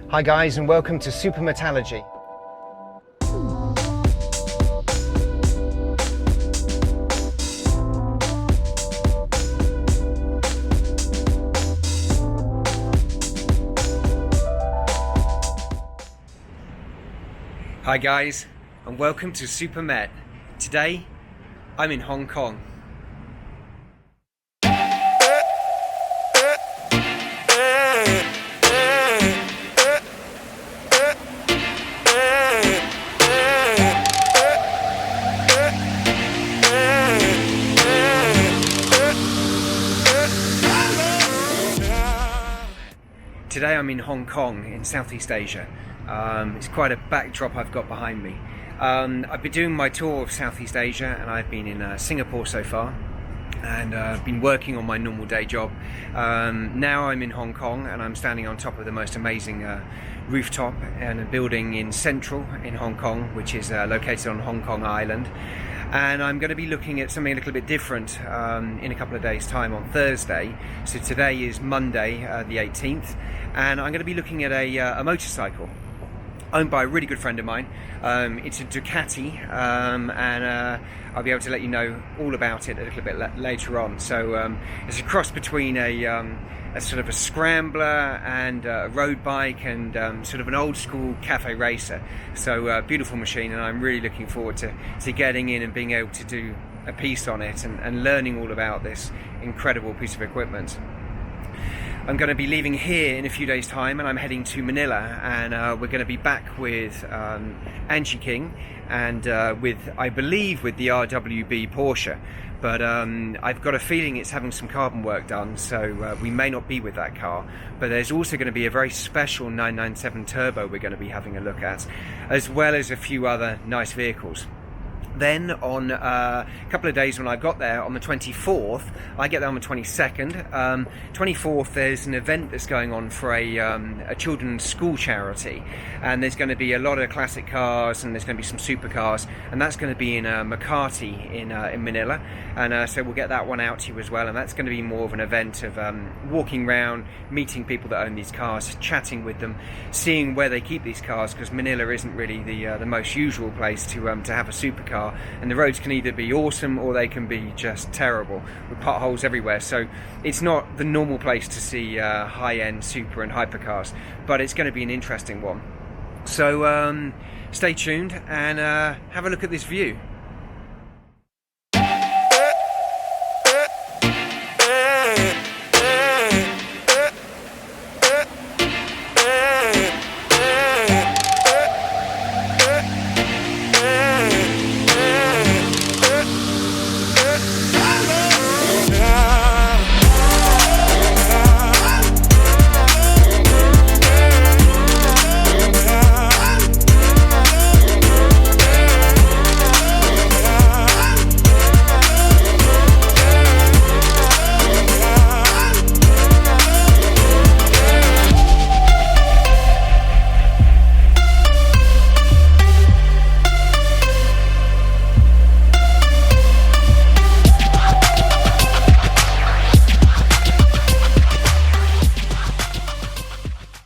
Hi guys, and welcome to Super Metallurgy. Hi guys, and welcome to Super Met. Today, I'm in Hong Kong. Today I'm in Hong Kong in Southeast Asia. It's quite a backdrop I've got behind me. I've been doing my tour of Southeast Asia, and I've been in Singapore so far, and I've been working on my normal day job. Now I'm in Hong Kong, and I'm standing on top of the most amazing rooftop in a building in central in Hong Kong, which is located on Hong Kong Island. And I'm going to be looking at something a little bit different in a couple of days' time on Thursday. So today is Monday, the 18th, and I'm going to be looking at a motorcycle owned by a really good friend of mine. It's a Ducati, and I'll be able to let you know all about it a little bit later on. So it's a cross between a sort of a scrambler and a road bike and sort of an old school cafe racer. So beautiful machine, and I'm really looking forward to getting in and being able to do a piece on it and learning all about this incredible piece of equipment. I'm going to be leaving here in a few days' time, and I'm heading to Manila, and we're going to be back with Angie King and I believe with the RWB Porsche, but I've got a feeling it's having some carbon work done, so we may not be with that car. But there's also going to be a very special 997 Turbo we're going to be having a look at, as well as a few other nice vehicles. Then on a couple of days when I got there, on the 24th, I get there on the 22nd. 24th, there's an event that's going on for a children's school charity, and there's going to be a lot of classic cars, and there's going to be some supercars, and that's going to be in Makati in Manila, and so we'll get that one out to you as well. And that's going to be more of an event of walking around, meeting people that own these cars, chatting with them, seeing where they keep these cars, because Manila isn't really the most usual place to have a supercar. And the roads can either be awesome or they can be just terrible with potholes everywhere. So it's not the normal place to see high-end super and hypercars, but it's going to be an interesting one. So stay tuned and have a look at this view.